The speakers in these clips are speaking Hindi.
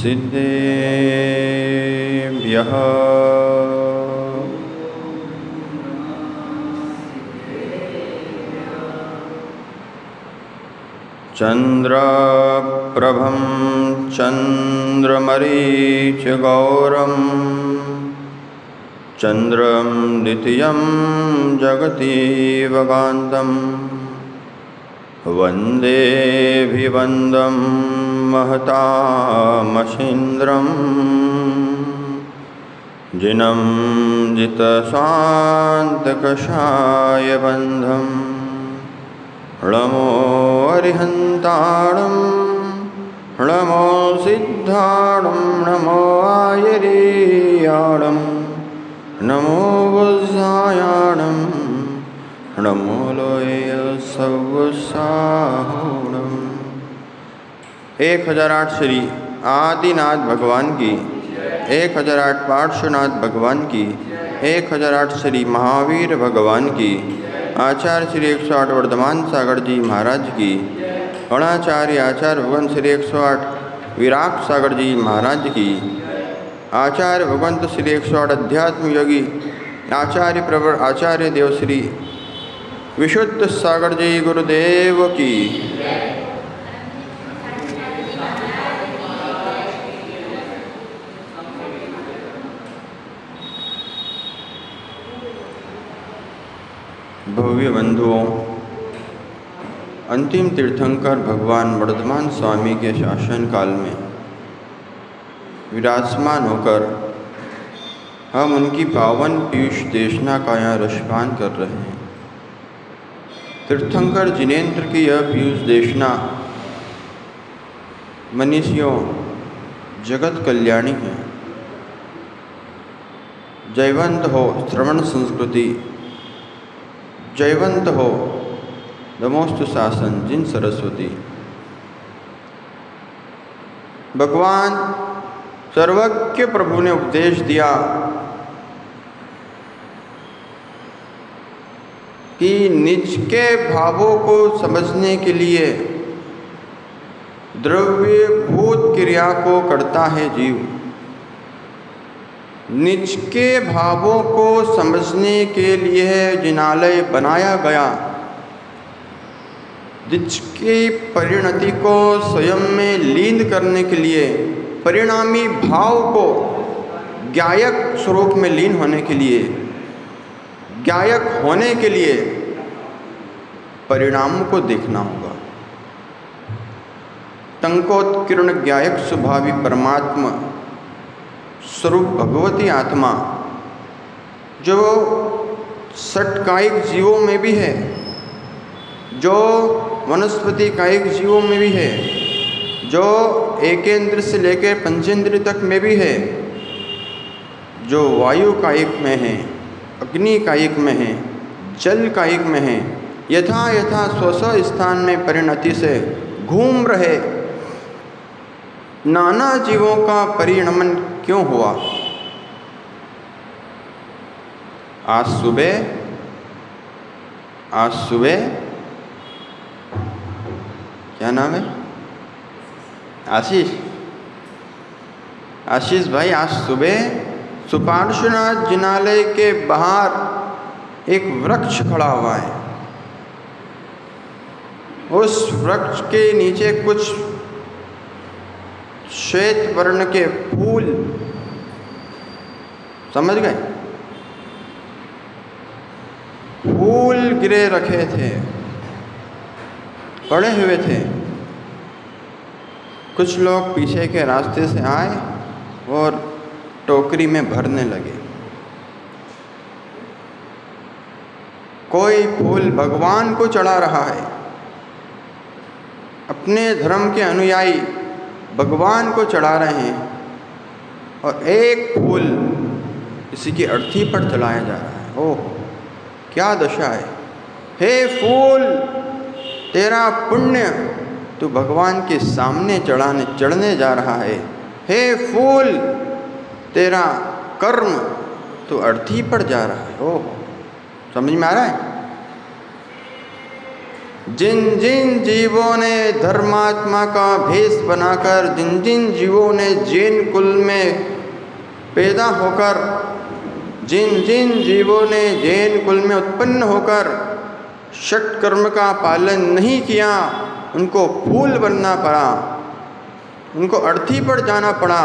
सिद्धेभ्यः चन्द्रप्रभं चन्द्रमरीचिगौरं चन्द्रं द्वितीयं जगतीवकान्तं वन्देऽभिवन्दं महतामशीन्द्रं जिनं जितशान्तकषायबन्धम् नमो अरिहन्ताणं नमो सिद्धाणं नमो आयरीयाणं नमो बुद्धायाणं नमो लोये सवसाहुणम्। 1008 श्री आदिनाथ भगवान की, 1008 पार्श्वनाथ भगवान की, 1008 श्री महावीर भगवान की, आचार्य श्री 108 वर्धमान सागर जी महाराज की, गणाचार्य आचार्य भगवंत श्री 108 विराट सागर जी महाराज की, आचार्य भगवंत श्री 108 अध्यात्म योगी आचार्य प्रवर आचार्य देवश्री विशुद्ध सागर जी गुरुदेव की। भव्य बंधुओं, अंतिम तीर्थंकर भगवान वर्धमान स्वामी के शासन काल में विराजमान होकर हम उनकी पावन पीयूष देशना का यहाँ रसपान कर रहे हैं। तीर्थंकर जिनेन्द्र की यह पीयूष देशना मनीषियों जगत कल्याणी है। जयवंत हो श्रवण संस्कृति, जयवंत हो नमोस्तु शासन जिन सरस्वती। भगवान सर्वज्ञ प्रभु ने उपदेश दिया कि निज के भावों को समझने के लिए द्रव्यभूत क्रिया को करता है जीव। निज के भावों को समझने के लिए जिनालय बनाया गया, निज की परिणति को स्वयं में लीन करने के लिए, परिणामी भाव को ज्ञायक स्वरूप में लीन होने के लिए, ज्ञायक होने के लिए परिणामों को देखना होगा। टंकोत्कीर्ण ज्ञायक स्वभावी परमात्मा स्वरूप भगवती आत्मा जो षट्कायिक जीवों में भी है, जो वनस्पति कायिक जीवों में भी है, जो एकेंद्र से लेकर पंचेंद्र तक में भी है, जो वायु कायिक में है, अग्नि कायिक में है, जल कायिक में है, यथा यथा स्व स्थान में परिणति से घूम रहे नाना जीवों का परिणमन क्यों हुआ। आज सुबह क्या नाम है? आशीष भाई, आज सुबह सुपार्श्वनाथ जिनालय के बाहर एक वृक्ष खड़ा हुआ है। उस वृक्ष के नीचे कुछ श्वेत वर्ण के फूल, समझ गए, फूल गिरे रखे थे, पड़े हुए थे। कुछ लोग पीछे के रास्ते से आए और टोकरी में भरने लगे। कोई फूल भगवान को चढ़ा रहा है, अपने धर्म के अनुयायी भगवान को चढ़ा रहे हैं, और एक फूल किसी की अर्थी पर चलाया जा रहा है। ओह, क्या दशा है। हे फूल, तेरा पुण्य तू भगवान के सामने चढ़ने जा रहा है। हे फूल, तेरा कर्म तो अर्थी पर जा रहा है। ओह, समझ में आ रहा है? जिन जिन जीवों ने धर्मात्मा का भेष बनाकर, जिन जिन जीवों ने जैन कुल में पैदा होकर, जिन जिन जीवों ने जैन कुल में उत्पन्न होकर षटकर्म का पालन नहीं किया, उनको फूल बनना पड़ा, उनको अर्थी पर जाना पड़ा,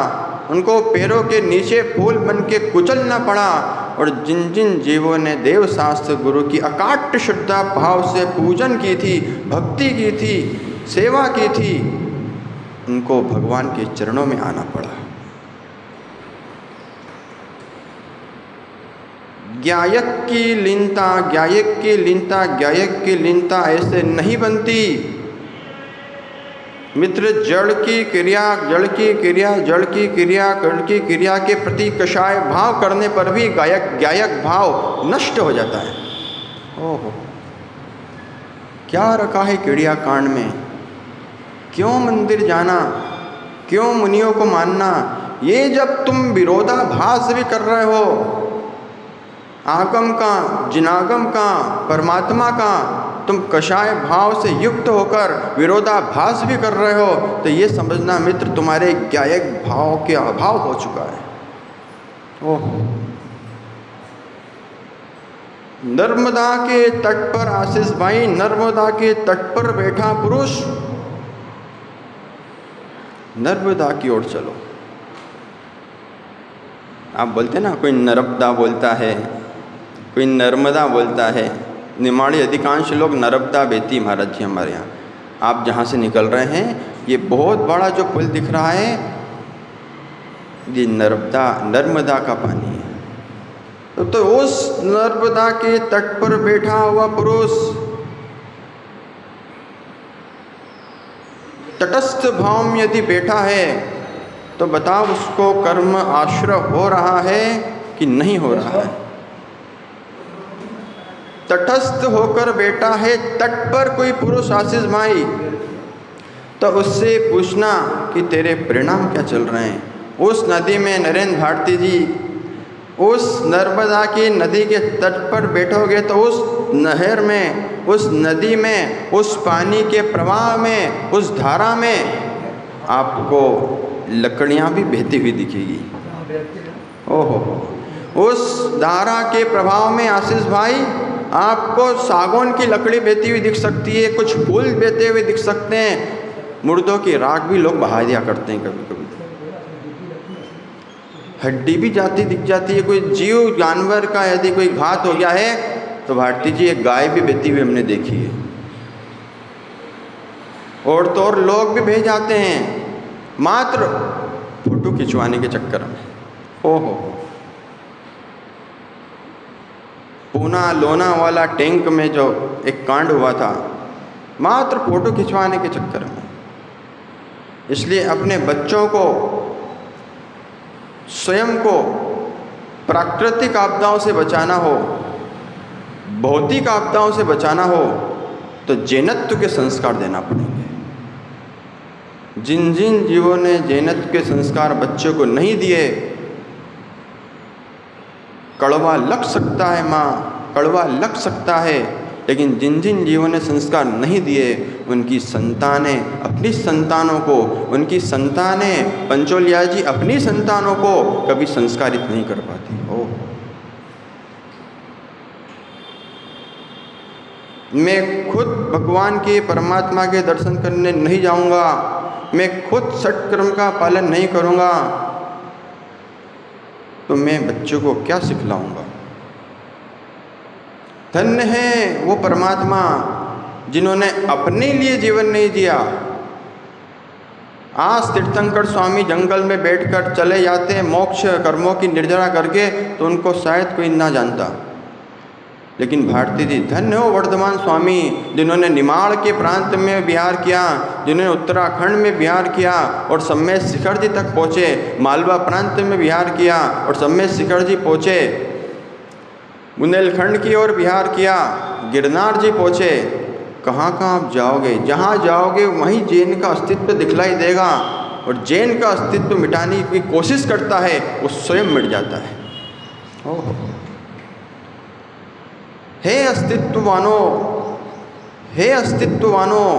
उनको पैरों के नीचे फूल बन के कुचलना पड़ा। और जिन जिन जीवों ने देव शास्त्र गुरु की अकाट्य श्रद्धा भाव से पूजन की थी, भक्ति की थी, सेवा की थी, उनको भगवान के चरणों में आना पड़ा। ज्ञायक की लीनता, ज्ञायक की लीनता, ज्ञायक की लीनता ऐसे नहीं बनती मित्र। जड़ की क्रिया, जड़ की क्रिया, जड़ की क्रिया, जड़ की क्रिया के प्रति कषाय भाव करने पर भी ज्ञायक भाव नष्ट हो जाता है। ओहो, क्या रखा है क्रिया कांड में? क्यों मंदिर जाना, क्यों मुनियों को मानना? ये जब तुम विरोधाभास भी कर रहे हो, आगम का, जिनागम का, परमात्मा का, तुम कषाय भाव से युक्त होकर विरोधाभास भी कर रहे हो, तो ये समझना मित्र तुम्हारे ज्ञायक भाव के अभाव हो चुका है। ओह, नर्मदा के तट पर आशीष भाई, नर्मदा के तट पर बैठा पुरुष, नर्मदा की ओर चलो। आप बोलते ना, कोई नर्मदा बोलता है, कोई नर्मदा बोलता है। निमाड़ी अधिकांश लोग नर्मदा बेती महाराज जी हमारे यहाँ। आप जहाँ से निकल रहे हैं, ये बहुत बड़ा जो पुल दिख रहा है, ये नर्मदा का पानी है। तो उस नर्मदा के तट पर बैठा हुआ पुरुष तटस्थ भाव में यदि बैठा है, तो बताओ उसको कर्म आश्रय हो रहा है कि नहीं हो रहा है? तटस्थ होकर बैठा है तट पर कोई पुरुष आशीष भाई, तो उससे पूछना कि तेरे परिणाम क्या चल रहे हैं। उस नदी में नरेंद्र भारती जी, उस नर्मदा की नदी के तट पर बैठोगे तो उस नहर में, उस नदी में, उस पानी के प्रवाह में, उस धारा में आपको लकड़ियाँ भी बहती हुई दिखेगी। ओहो, उस धारा के प्रभाव में आशीष भाई आपको सागौन की लकड़ी बहती हुई दिख सकती है, कुछ फूल बहते हुए दिख सकते हैं, मुर्दों की राख भी लोग बहा दिया करते हैं कभी कभी, हड्डी भी जाती दिख जाती है। कोई जीव जानवर का यदि कोई घात हो गया है तो भारती जी एक गाय भी बहती हुई हमने देखी है। और तो और लोग भी बह जाते हैं मात्र फोटो खिंचवाने के चक्कर में। ओहो, पूना लोना वाला टैंक में जो एक कांड हुआ था, मात्र फोटो खिंचवाने के चक्कर में। इसलिए अपने बच्चों को, स्वयं को प्राकृतिक आपदाओं से बचाना हो, भौतिक आपदाओं से बचाना हो, तो जैनत्व के संस्कार देना पड़ेंगे। जिन जिन जीवों ने जैनत्व के संस्कार बच्चों को नहीं दिए, कड़वा लग सकता है माँ, कड़वा लग सकता है, लेकिन जिन जिन जीवों ने संस्कार नहीं दिए, उनकी संतानें अपनी संतानों को, उनकी संतानें पंचोलिया जी अपनी संतानों को कभी संस्कारित नहीं कर पाती। ओह, मैं खुद भगवान के, परमात्मा के दर्शन करने नहीं जाऊंगा, मैं खुद सत्कर्म का पालन नहीं करूंगा, तो मैं बच्चों को क्या सिखलाऊंगा? धन्य है वो परमात्मा जिन्होंने अपने लिए जीवन नहीं जिया। आज तीर्थंकर स्वामी जंगल में बैठकर चले जाते मोक्ष कर्मों की निर्जरा करके, तो उनको शायद कोई ना जानता, लेकिन भारती जी धन्य हो वर्धमान स्वामी जिन्होंने निमाड़ के प्रांत में विहार किया, जिन्होंने उत्तराखंड में विहार किया और सम्मेद शिखर जी तक पहुँचे, मालवा प्रांत में विहार किया और सम्मेद शिखर जी पहुँचे, बुंदेलखंड की ओर विहार किया, गिरनार जी पहुँचे। कहाँ कहाँ आप जाओगे, जहाँ जाओगे वहीं जैन का अस्तित्व दिखलाई देगा, और जैन का अस्तित्व मिटाने की कोशिश करता है वो स्वयं मिट जाता है। ओह, हे अस्तित्ववानों, हे अस्तित्ववानों,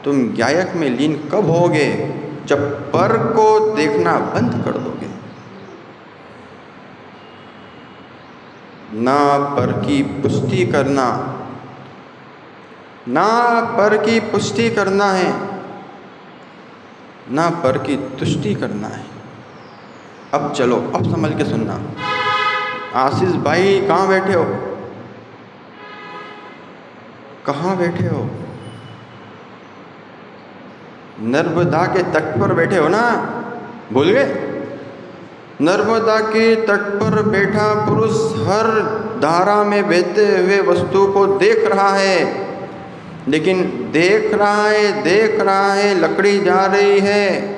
तुम गायक में लीन कब होगे? जब पर को देखना बंद कर दोगे। ना पर की पुष्टि करना, ना पर की पुष्टि करना है, ना पर की तुष्टि करना है। अब चलो, अब संभल के सुनना। आशीष भाई कहाँ बैठे हो? कहाँ बैठे हो? नर्मदा के तट पर बैठे हो ना? भूल गए? नर्मदा के तट पर बैठा पुरुष हर धारा में बहते हुए वस्तु को देख रहा है, लेकिन देख रहा है, लकड़ी जा रही है,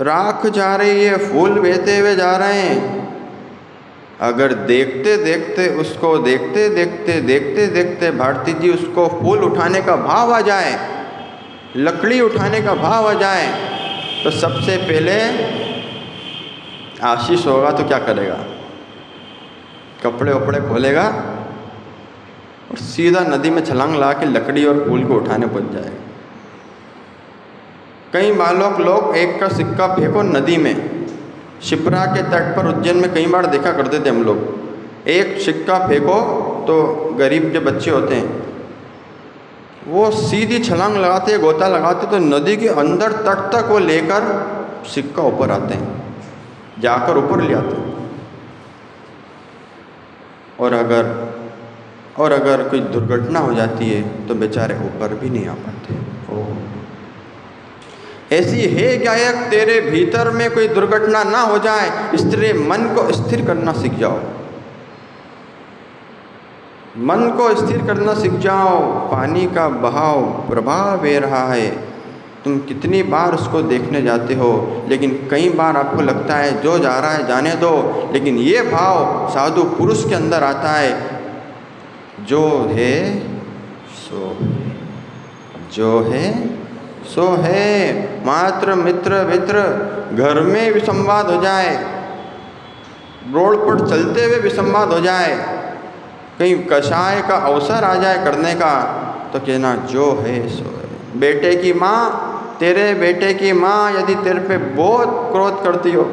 राख जा रही है, फूल बहते हुए जा रहे हैं। अगर देखते देखते भारती जी उसको फूल उठाने का भाव आ जाए, लकड़ी उठाने का भाव आ जाए, तो सबसे पहले आशीष होगा तो क्या करेगा? कपड़े वपड़े खोलेगा और सीधा नदी में छलांग लगा के लकड़ी और फूल को उठाने पहुंच जाएगा। कई बार लोग एक का सिक्का फेंको नदी में। शिप्रा के तट पर उज्जैन में कई बार देखा करते थे हम लोग। एक सिक्का फेंको तो गरीब जो बच्चे होते हैं वो सीधी छलांग लगाते, गोता लगाते, तो नदी के अंदर तट तक वो लेकर सिक्का ऊपर आते हैं, जाकर ऊपर ले आते हैं। और अगर कोई दुर्घटना हो जाती है तो बेचारे ऊपर भी नहीं आ पाते। ऐसी हे गायक, तेरे भीतर में कोई दुर्घटना ना हो जाए, इसलिए मन को स्थिर करना सीख जाओ। मन को स्थिर करना सीख जाओ। पानी का बहाव प्रवाह बह रहा है, तुम कितनी बार उसको देखने जाते हो, लेकिन कई बार आपको लगता है जो जा रहा है जाने दो, लेकिन ये भाव साधु पुरुष के अंदर आता है, जो है सो, जो है सो है। मात्र मित्र मित्र, घर में विसंवाद हो जाए, रोड पर चलते हुए विसंवाद हो जाए, कहीं कषाय का अवसर आ जाए करने का, तो कहना जो है सो है। बेटे की माँ, तेरे बेटे की माँ यदि तेरे पे बहुत क्रोध करती हो,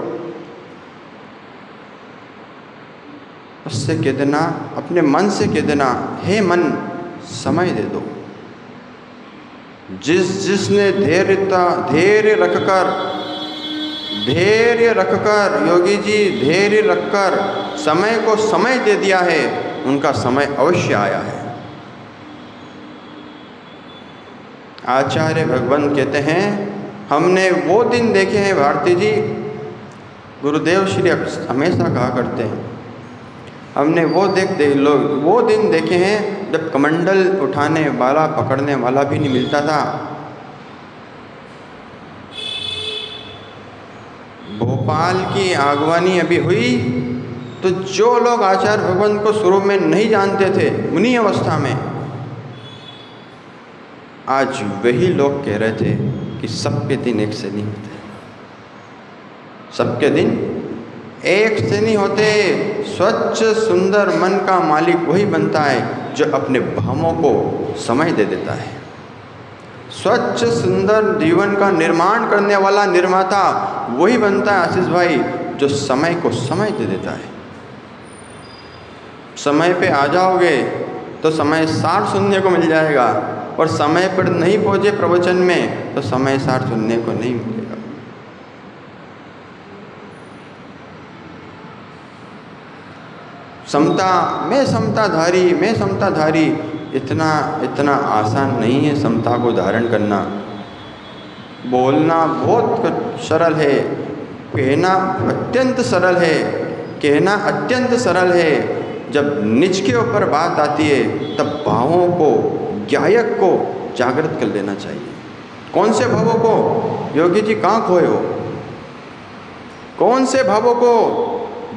उससे कह देना, अपने मन से कह देना, हे मन समय दे दो। जिसने धैर्य रखकर योगी जी धैर्य रखकर समय को समय दे दिया है, उनका समय अवश्य आया है। आचार्य भगवंत कहते हैं, हमने वो दिन देखे हैं भारती जी, गुरुदेव श्री हमेशा कहा करते हैं, हमने वो दिन देखे हैं जब कमंडल उठाने वाला, पकड़ने वाला भी नहीं मिलता था। भोपाल की आगवानी अभी हुई तो जो लोग आचार्य भगवंत को शुरू में नहीं जानते थे, मुनि अवस्था में, आज वही लोग कह रहे थे कि सबके दिन एक से नहीं होते, सबके दिन एक से नहीं होते। स्वच्छ सुंदर मन का मालिक वही बनता है जो अपने भावों को समय दे देता है। स्वच्छ सुंदर जीवन का निर्माण करने वाला निर्माता वही बनता है आशीष भाई, जो समय को समय दे देता है। समय पे आ जाओगे तो समय सार सुनने को मिल जाएगा, और समय पर नहीं पहुँचे प्रवचन में तो समय सार सुनने को नहीं मिलेगा। मैं समताधारी, इतना आसान नहीं है समता को धारण करना। बोलना बहुत सरल है, कहना अत्यंत सरल है। जब निज के ऊपर बात आती है तब भावों को, गायक को जागृत कर लेना चाहिए। कौन से भावों को? योगी जी कहाँ खोए हो? कौन से भावों को?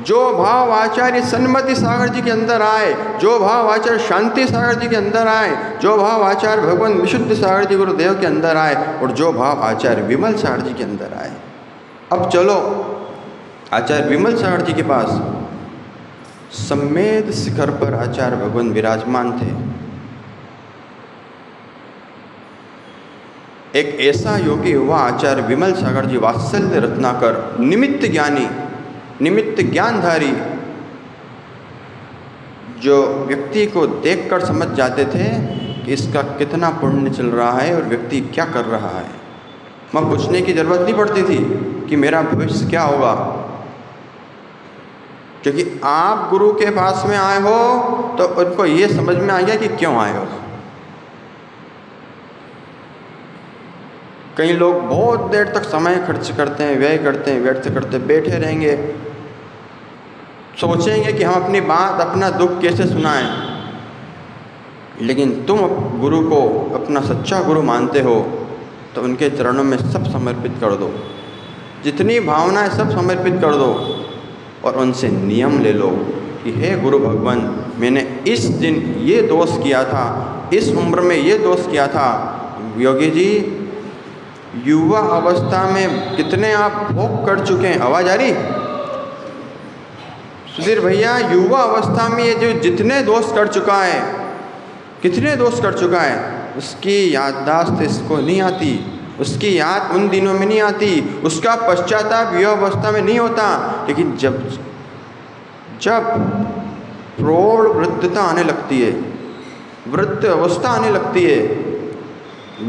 जो भाव आचार्य सन्मति सागर जी के अंदर आए, जो भाव आचार्य शांति सागर जी के अंदर आए, जो भाव आचार्य भगवान विशुद्ध सागर जी गुरुदेव के अंदर आए, और जो भाव आचार्य विमल सागर जी के अंदर आए। अब चलो आचार्य विमल सागर जी के पास सम्मेद शिखर पर आचार्य भगवान विराजमान थे। एक ऐसा योगी हुआ आचार्य विमल सागर जी वात्सल्य रत्नाकर, निमित्त ज्ञानी, निमित्त ज्ञानधारी, जो व्यक्ति को देखकर समझ जाते थे कि इसका कितना पुण्य चल रहा है और व्यक्ति क्या कर रहा है। वहाँ पूछने की जरूरत नहीं पड़ती थी कि मेरा भविष्य क्या होगा, क्योंकि आप गुरु के पास में आए हो तो उनको ये समझ में आ गया कि क्यों आए हो। कई लोग बहुत देर तक समय खर्च करते हैं, व्यय करते हैं, व्यर्थ करते, बैठे रहेंगे, सोचेंगे कि हम अपनी बात, अपना दुख कैसे सुनाएं। लेकिन तुम गुरु को अपना सच्चा गुरु मानते हो तो उनके चरणों में सब समर्पित कर दो, जितनी भावनाएं सब समर्पित कर दो और उनसे नियम ले लो कि हे गुरु भगवान, मैंने इस दिन ये दोष किया था, इस उम्र में ये दोष किया था। योगी जी, युवा अवस्था में कितने आप भोग कर चुके हैं। आवाज़ आ रही? सुधीर भैया, युवा अवस्था में ये जो जितने दोष कर चुका है, कितने दोष कर चुका है, उसकी याददाश्त इसको नहीं आती, उसकी याद उन दिनों में नहीं आती, उसका पश्चाताप युवा अवस्था में नहीं होता। लेकिन जब प्रौढ़ वृद्धता आने लगती है, वृद्ध अवस्था आने लगती है,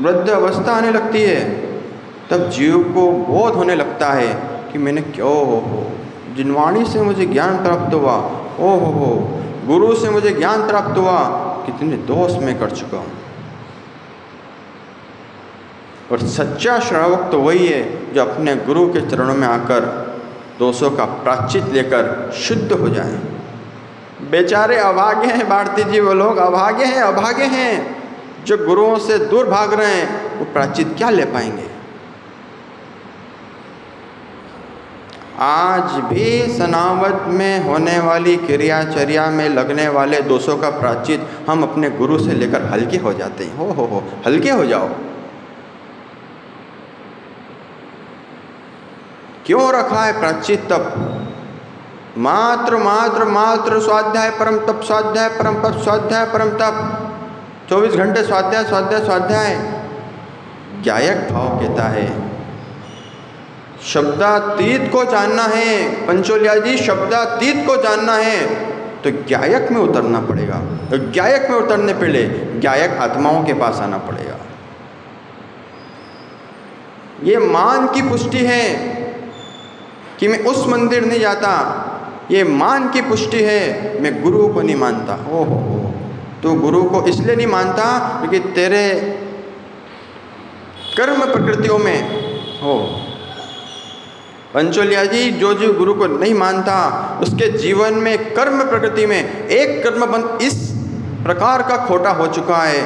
वृद्ध अवस्था आने लगती है, तब जीव को बोध होने लगता है कि मैंने क्यों, जिनवाणी से मुझे ज्ञान प्राप्त हुआ, हो गुरु से मुझे ज्ञान प्राप्त हुआ, कितने दोष मैं कर चुका हूँ। और सच्चा श्रावक तो वही है जो अपने गुरु के चरणों में आकर दोषों का प्रायश्चित लेकर शुद्ध हो जाए। बेचारे अभागे हैं भारती जी, वो लोग अभागे हैं, अभागे हैं जो गुरुओं से दूर भाग रहे हैं, वो प्रायश्चित क्या ले पाएंगे। आज भी सनावत में होने वाली क्रियाचर्या में लगने वाले दोषों का प्रायश्चित हम अपने गुरु से लेकर हल्के हो जाते हैं। हो हल्के हो जाओ। क्यों रखा है प्रायश्चित तप? मात्र मात्र मात्र स्वाध्याय परम तप, स्वाध्याय परम तप, स्वाध्याय परम तप, 24 घंटे स्वाध्याय स्वाध्याय स्वाध्याय। ज्ञायक भाव कहता है शब्दातीत को जानना है। पंचोलिया जी, शब्दातीत को जानना है तो ज्ञायक में उतरना पड़ेगा। तो ज्ञायक में उतरने पहले ज्ञायक आत्माओं के पास आना पड़ेगा। ये मान की पुष्टि है कि मैं उस मंदिर नहीं जाता, ये मान की पुष्टि है मैं गुरु को नहीं मानता। ओहो, तो गुरु को इसलिए नहीं मानता क्योंकि तेरे कर्म प्रकृतियों में हो। पंचोलिया जी, जो गुरु को नहीं मानता उसके जीवन में कर्म प्रकृति में एक कर्म बंध इस प्रकार का खोटा हो चुका है,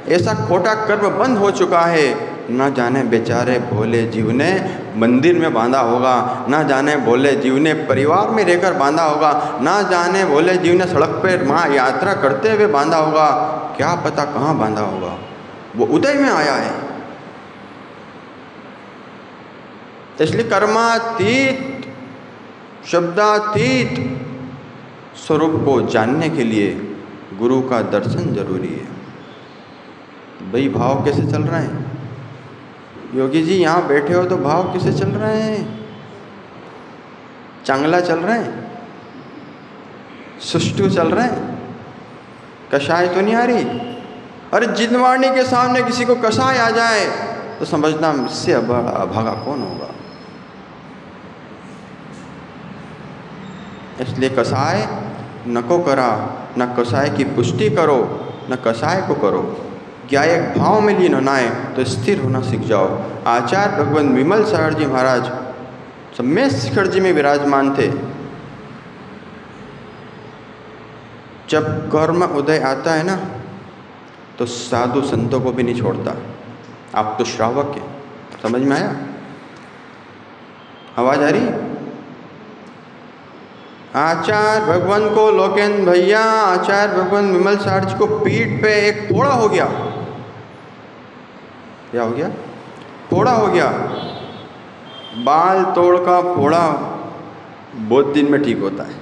ऐसा खोटा कर्म बंद हो चुका है, ना जाने बेचारे भोले जीव ने मंदिर में बांधा होगा, ना जाने भोले जीव ने परिवार में रहकर बांधा होगा, ना जाने भोले जीव ने सड़क पर वहाँ यात्रा करते हुए बांधा होगा, क्या पता कहाँ बांधा होगा। वो उदय में आया है। इसलिए कर्मातीत, शब्दातीत स्वरूप को जानने के लिए गुरु का दर्शन जरूरी है। भाई भाव कैसे चल रहे हैं? योगी जी यहाँ बैठे हो तो भाव कैसे चल रहे हैं? चांगला चल रहे हैं? सुष्टु चल रहे हैं? कषाय तो नहीं आ रही? अरे जिनवाणी के सामने किसी को कषाय आ जाए तो समझना इससे अभागा कौन होगा। इसलिए कषाय नको करा, न कषाय की पुष्टि करो, न कषाय को करो। ज्ञायक भाव में लीन होना है तो स्थिर होना सीख जाओ। आचार्य भगवान विमल सागर जी महाराज सम्मेद शिखर जी में विराजमान थे। जब कर्म उदय आता है ना तो साधु संतों को भी नहीं छोड़ता। आप तो श्रावक हैं, समझ में आया? आवाज आ रही? आचार्य भगवान को लोकेन भैया, आचार्य भगवान विमल सागर जी को पीठ पे एक फोड़ा हो गया। क्या हो गया? फोड़ा हो गया। बाल तोड़ का फोड़ा बहुत दिन में ठीक होता है।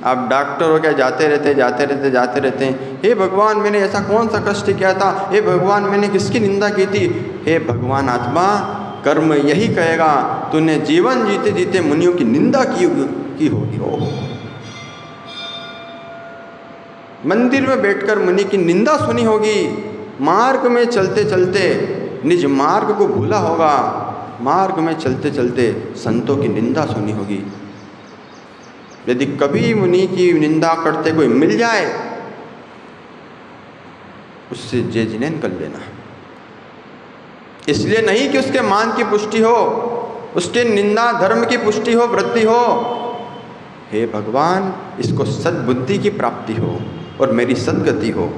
आप डॉक्टर हो क्या जाते रहते हैं। हे भगवान, मैंने ऐसा कौन सा कष्ट किया था? हे भगवान, मैंने किसकी निंदा की थी? हे भगवान आत्मा, कर्म यही कहेगा, तूने जीवन जीते जीते मुनियों की निंदा की होगी। ओह, मंदिर में बैठकर मुनि की निंदा सुनी होगी, मार्ग में चलते चलते निज मार्ग को भूला होगा, मार्ग में चलते चलते संतों की निंदा सुनी होगी। यदि कभी मुनि की निंदा करते कोई मिल जाए, उससे जय जिनेन कर लेना। इसलिए नहीं कि उसके मान की पुष्टि हो, उसके निंदा धर्म की पुष्टि हो, वृद्धि हो। हे भगवान, इसको सद्बुद्धि की प्राप्ति हो और मेरी सद्गति हो।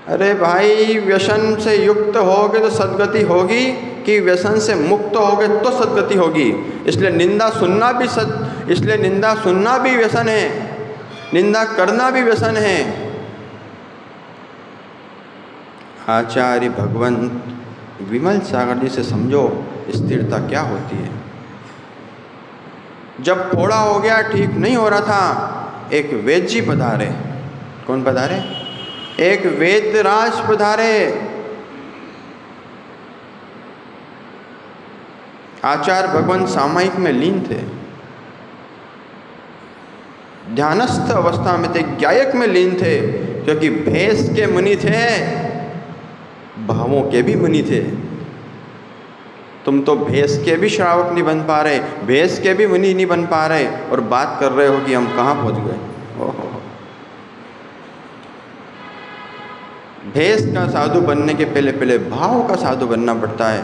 अरे भाई, व्यसन से युक्त होगे तो सद्गति होगी, कि व्यसन से मुक्त होगे तो सद्गति होगी। इसलिए निंदा सुनना भी व्यसन है, निंदा करना भी व्यसन है। आचार्य भगवंत विमल सागर जी से समझो स्थिरता क्या होती है। जब फोड़ा हो गया, ठीक नहीं हो रहा था, एक वैद्य जी पधारे। कौन पधारे? एक वेदराज पधारे। आचार्य भगवान सामायिक में लीन थे, ध्यानस्थ अवस्था में थे, ज्ञायक में लीन थे, क्योंकि भेष के मुनि थे, भावों के भी मुनि थे। तुम तो भेष के भी श्रावक नहीं बन पा रहे, भेष के भी मुनि नहीं बन पा रहे, और बात कर रहे हो कि हम कहाँ पहुँच गए। ओहो, भेष का साधु बनने के पहले भाव का साधु बनना पड़ता है,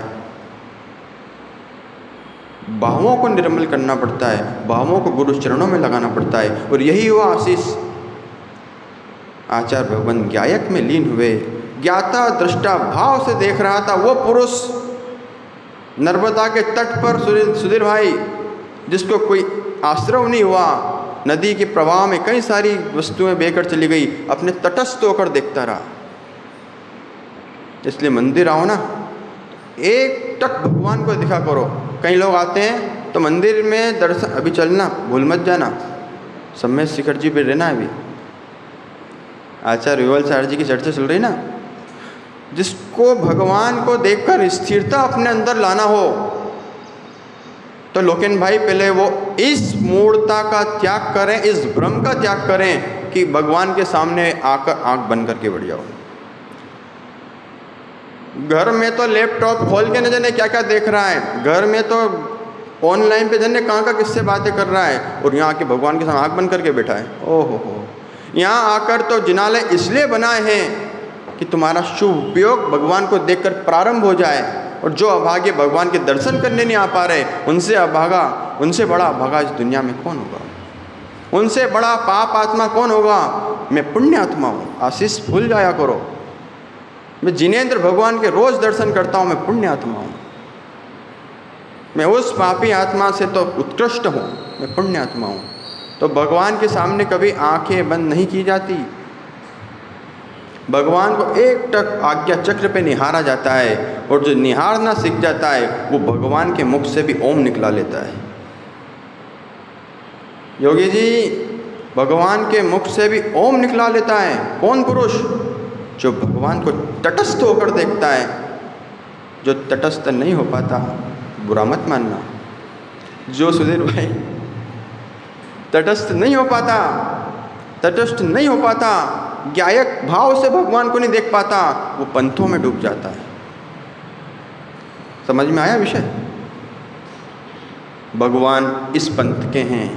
भावों को निर्मल करना पड़ता है, भावों को गुरु चरणों में लगाना पड़ता है। और यही हुआ आशीष। आचार्य भगवान ज्ञायक में लीन हुए, ज्ञाता दृष्टा भाव से देख रहा था वो पुरुष नर्मदा के तट पर, सुधीर भाई, जिसको कोई आश्रम नहीं हुआ, नदी के प्रवाह में कई सारी वस्तुएं बहकर चली गई, अपने तटस्थ होकर देखता रहा। इसलिए मंदिर आओ ना, एक टक भगवान को दिखा करो। कई लोग आते हैं तो मंदिर में दर्शन, अभी चलना, भूल मत जाना, सम्मेद शिखर जी पे रहना। अभी आचार्य विमल सागर जी की चर्चा चल रही ना। जिसको भगवान को देखकर स्थिरता अपने अंदर लाना हो, तो लोकेन भाई पहले वो इस मूढ़ता का त्याग करें, इस भ्रम का त्याग करें कि भगवान के सामने आकर आंख बंद करके बैठ जाओ। घर में तो लैपटॉप खोल के न जाने क्या क्या देख रहा है, घर में तो ऑनलाइन पे जाने कहाँ का किससे बातें कर रहा है, और यहाँ आके भगवान के सामने आंख बंद करके बैठा है। ओहो हो, यहाँ आकर तो जिनालय इसलिए बनाए हैं कि तुम्हारा शुभ उपयोग भगवान को देखकर प्रारंभ हो जाए, और जो अभागे भगवान के दर्शन करने नहीं आ पा रहे, उनसे अभागा, उनसे बड़ा अभागा इस दुनिया में कौन होगा? उनसे बड़ा पाप आत्मा कौन होगा? मैं पुण्य आत्मा हूँ, आशीष भूल जाया करो। मैं जिनेंद्र भगवान के रोज दर्शन करता हूँ, मैं पुण्य आत्मा हूँ। मैं उस पापी आत्मा से तो उत्कृष्ट हूँ, मैं पुण्य आत्मा हूँ। तो भगवान के सामने कभी आंखें बंद नहीं की जाती, भगवान को एक टक आज्ञा चक्र पे निहारा जाता है, और जो निहारना सीख जाता है वो भगवान के मुख से भी ओम निकला लेता है। योगी जी, भगवान के मुख से भी ओम निकला लेता है कौन पुरुष? जो भगवान को तटस्थ होकर देखता है। जो तटस्थ नहीं हो पाता, बुरा मत मानना। जो सुधीर भाई तटस्थ नहीं हो पाता, तटस्थ नहीं हो पाता, ज्ञायक भाव से भगवान को नहीं देख पाता, वो पंथों में डूब जाता है। समझ में आया विषय? भगवान इस पंथ के हैं,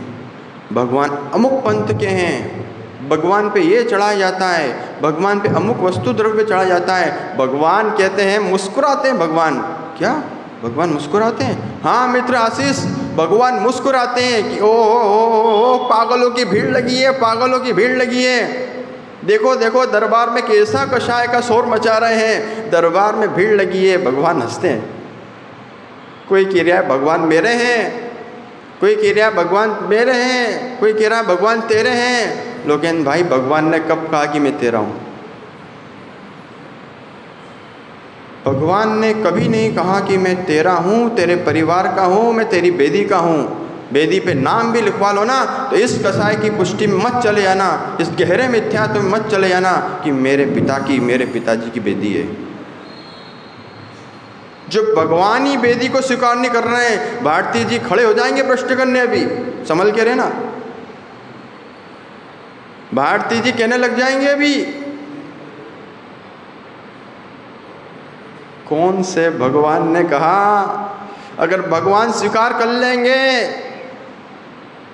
भगवान अमुक पंथ के हैं, भगवान पे ये चढ़ाया जाता है, भगवान पे अमुक वस्तु द्रव्य चढ़ाया जाता है। भगवान कहते हैं, मुस्कुराते हैं भगवान। क्या भगवान मुस्कुराते हैं? हाँ मित्र आशीष, भगवान मुस्कुराते हैं कि ओ पागलों की भीड़ लगी है, पागलों की भीड़ लगी है। देखो देखो दरबार में कैसा कषाय का शोर मचा रहे हैं, दरबार में भीड़ लगी है। भगवान हंसते हैं। कोई कह रहा है भगवान मेरे हैं, कोई कह रहा है भगवान मेरे हैं, कोई कह रहा है भगवान तेरे हैं। लेकिन भाई भगवान ने कब कहा कि मैं तेरा हूँ? भगवान ने कभी नहीं कहा कि मैं तेरा हूँ, तेरे परिवार का हूँ, मैं तेरी बेदी का हूँ। वेदी पे नाम भी लिखवा लो ना, तो इस कसाई की पुष्टि में मत चले जाना, इस गहरे मिथ्यात्व में मत चले जाना कि मेरे पिताजी की वेदी है। जो भगवान ही वेदी को स्वीकार नहीं कर रहे हैं, भारती जी खड़े हो जाएंगे प्रश्न करने, अभी संभल के रहना। भारती जी कहने लग जाएंगे अभी, कौन से भगवान ने कहा? अगर भगवान स्वीकार कर लेंगे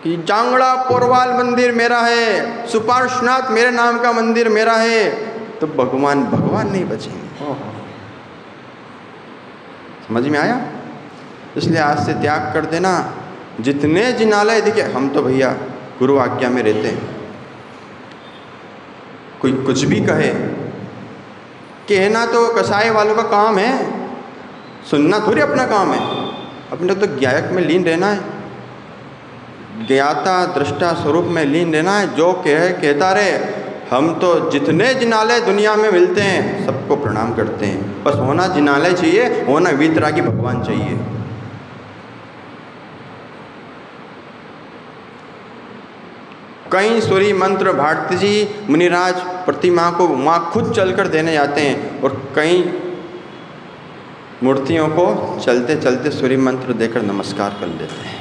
कि जांगड़ा पोरवाल मंदिर मेरा है, सुपार्श्वनाथ मेरे नाम का मंदिर मेरा है, तो भगवान नहीं बचेंगे। समझ में आया? इसलिए आज से त्याग कर देना। जितने जिनालय दिखे, हम तो भैया गुरु आज्ञा में रहते हैं, कोई कुछ भी कहे, कहना तो कसाई वालों का काम है, सुनना थोड़ी अपना काम है। अपने तो ज्ञायक में लीन रहना है, ज्ञाता दृष्टा स्वरूप में लीन रहना है। जो कहता रहे। हम तो जितने जिनालय दुनिया में मिलते हैं सबको प्रणाम करते हैं, बस होना जिनालय चाहिए, होना वीतरागी भगवान चाहिए। कई सूर्य मंत्र भारती जी मुनिराज प्रतिमा को वहाँ खुद चलकर देने जाते हैं, और कई मूर्तियों को चलते चलते सूर्य मंत्र देकर नमस्कार कर लेते हैं।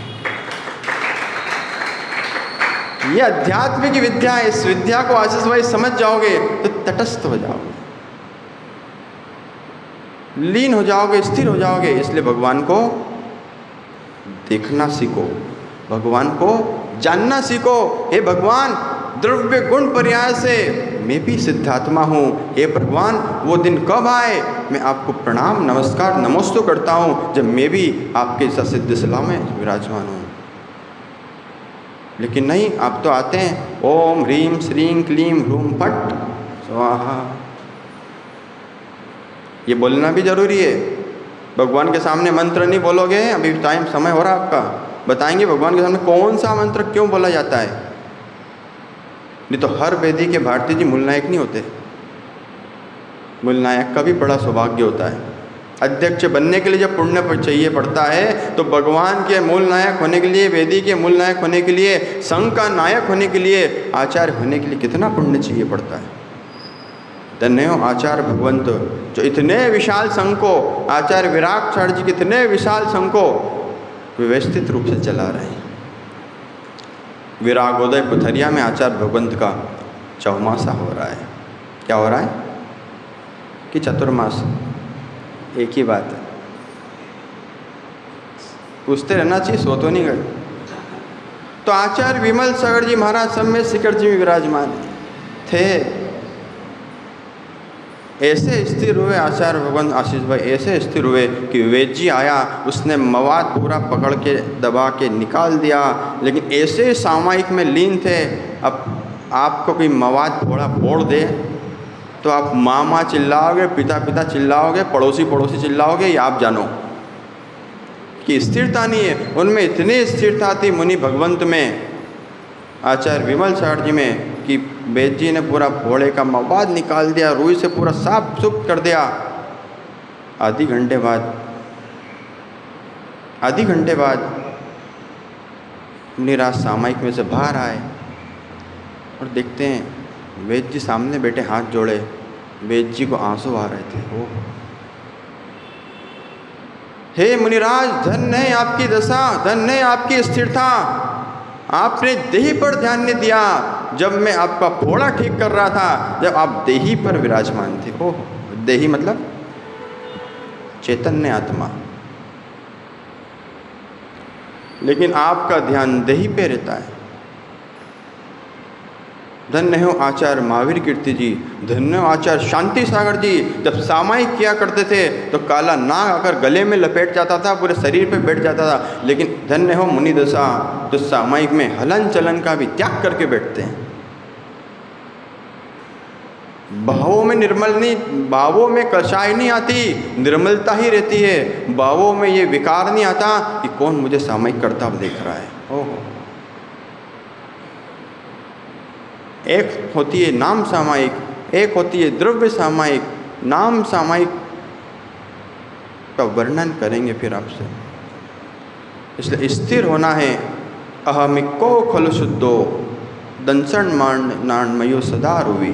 ये अध्यात्म की विद्या है। इस विद्या को आशीष भाई समझ जाओगे तो तटस्थ हो जाओगे, लीन हो जाओगे, स्थिर हो जाओगे। इसलिए भगवान को देखना सीखो, भगवान को जानना सीखो। हे भगवान, द्रव्य गुण पर्याय से मैं भी सिद्धात्मा हूँ। हे भगवान, वो दिन कब आए मैं आपको प्रणाम नमस्कार नमोस्तु करता हूँ, जब मैं भी आपके ससिद्ध सलाह में विराजमान हूँ। लेकिन नहीं, आप तो आते हैं ओम ह्रीम श्रीं क्लीं ह्रूम फट स्वाहा, ये बोलना भी जरूरी है। भगवान के सामने मंत्र नहीं बोलोगे, अभी टाइम समय हो रहा आपका, बताएंगे भगवान के सामने कौन सा मंत्र क्यों बोला जाता है। नहीं तो हर वेदी के भारती जी मूलनायक नहीं होते। मूलनायक का भी बड़ा सौभाग्य होता है। अध्यक्ष बनने के लिए जब पुण्य चाहिए पड़ता है, तो भगवान के मूल नायक होने के लिए, वेदी के मूल नायक होने के लिए, संघ का नायक होने के लिए, आचार्य होने के लिए कितना पुण्य चाहिए पड़ता है। धन्य हो आचार्य भगवंत, जो इतने विशाल संघ को, आचार्य विरागाचार्य जी कितने विशाल संघ को व्यवस्थित रूप से चला रहे हैं। विरागोदय पुथरिया में आचार्य भगवंत का चौमासा हो रहा है। क्या हो रहा है कि चतुर्मास? एक ही बात है, पूछते रहना चाहिए, सो तो नहीं गए। तो आचार्य विमल सागर जी महाराज सब में शिखर जी विराजमान थे। ऐसे स्थिर हुए आचार्य भगवान आशीष भाई, ऐसे स्थिर हुए कि वेद जी आया, उसने मवाद पूरा पकड़ के दबा के निकाल दिया। लेकिन ऐसे सामायिक में लीन थे। अब आपको कोई मवाद थोड़ा फोड़ दे तो आप माँ माँ चिल्लाओगे, पिता पिता चिल्लाओगे, पड़ोसी पड़ोसी चिल्लाओगे, ये आप जानो कि स्थिरता नहीं है। उनमें इतनी स्थिरता थी मुनि भगवंत में, आचार्य विमल सागर जी में, कि वेद जी ने पूरा फोड़े का मवाद निकाल दिया, रुई से पूरा साफ सुफ कर दिया। आधे घंटे बाद मुनिराज सामायिक में से बाहर आए और देखते हैं वेद जी सामने बैठे हाथ जोड़े। वेद जी को आंसू आ रहे थे। ओ हे मुनिराज, धन्य है आपकी दशा, धन्य है आपकी स्थिरता। आपने देही पर ध्यान नहीं दिया जब मैं आपका फोड़ा ठीक कर रहा था, जब आप देही पर विराजमान थे। ओह, देही मतलब चैतन्य आत्मा, लेकिन आपका ध्यान देही पे रहता है। धन्य हो आचार्य महावीर कीर्ति जी, धन्य हो आचार्य शांति सागर जी। जब सामायिक किया करते थे तो काला नाग आकर गले में लपेट जाता था, पूरे शरीर पे बैठ जाता था। लेकिन धन्य हो मुनि दशा, जो सामायिक में हलन चलन का भी त्याग करके बैठते हैं। भावों में निर्मल नहीं, भावों में कषाय नहीं आती, निर्मलता ही रहती है। भावों में ये विकार नहीं आता कि कौन मुझे सामायिक करता हुआ देख रहा है। ओहो, एक होती है नाम सामायिक, एक होती है द्रव्य सामायिक। नाम सामायिक का वर्णन करेंगे फिर आपसे। इसलिए स्थिर होना है, अहमिको खलु शुद्धो दंसन मान नाणमयो सदा रुवी।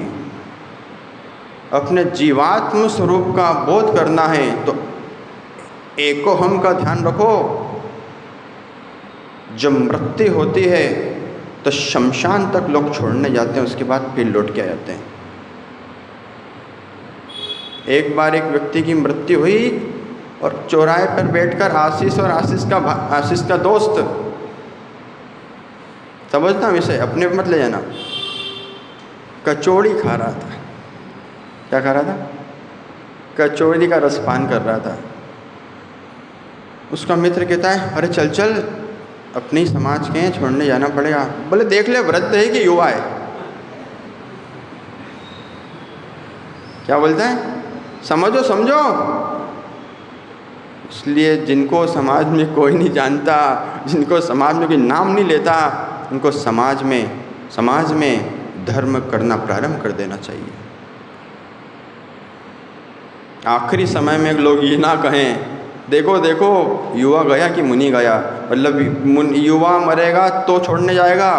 अपने जीवात्म स्वरूप का बोध करना है तो एको हम का ध्यान रखो। जब मृत्यु होती है तो शमशान तक लोग छोड़ने जाते हैं, उसके बाद फिर लौट के आ जाते हैं। एक बार एक व्यक्ति की मृत्यु हुई और चौराहे पर बैठकर आशीष और आशीष का दोस्त, समझना विषय अपने मत ले जाना, कचौड़ी खा रहा था। क्या खा रहा था? कचौड़ी का रसपान कर रहा था। उसका मित्र कहता है, अरे चल चल, अपने ही समाज के हैं, छोड़ने जाना पड़ेगा। बोले देख ले वृद्ध है कि युवा है। क्या बोलता है? समझो समझो। इसलिए जिनको समाज में कोई नहीं जानता, जिनको समाज में कोई नाम नहीं लेता, उनको समाज में धर्म करना प्रारंभ कर देना चाहिए। आखिरी समय में लोग ये ना कहें, देखो देखो युवा गया कि मुनि गया, मतलब युवा मरेगा तो छोड़ने जाएगा,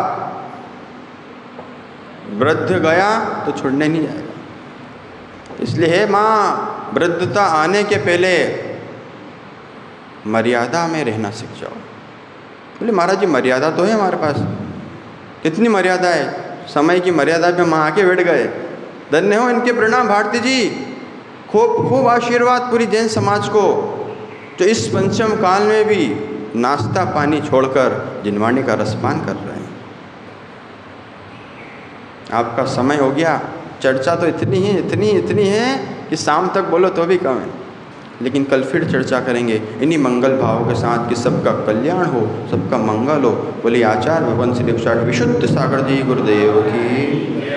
वृद्ध गया तो छोड़ने नहीं जाएगा। इसलिए हे माँ, वृद्धता आने के पहले मर्यादा में रहना सीख जाओ। बोले महाराज जी मर्यादा तो है हमारे पास। कितनी मर्यादा है? समय की मर्यादा पे माँ आके बैठ गए। धन्य हो इनके प्रणाम भारती जी। खूब खूब आशीर्वाद पूरी जैन समाज को, जो इस पंचम काल में भी नाश्ता पानी छोड़कर जिनवाणी का रसपान कर रहे हैं। आपका समय हो गया। चर्चा तो इतनी है कि शाम तक बोलो तो भी कम है, लेकिन कल फिर चर्चा करेंगे इन्हीं मंगल भावों के साथ कि सबका कल्याण हो, सबका मंगल हो। बोले आचार्य भगवान श्री विशुद्ध सागर जी गुरुदेव की।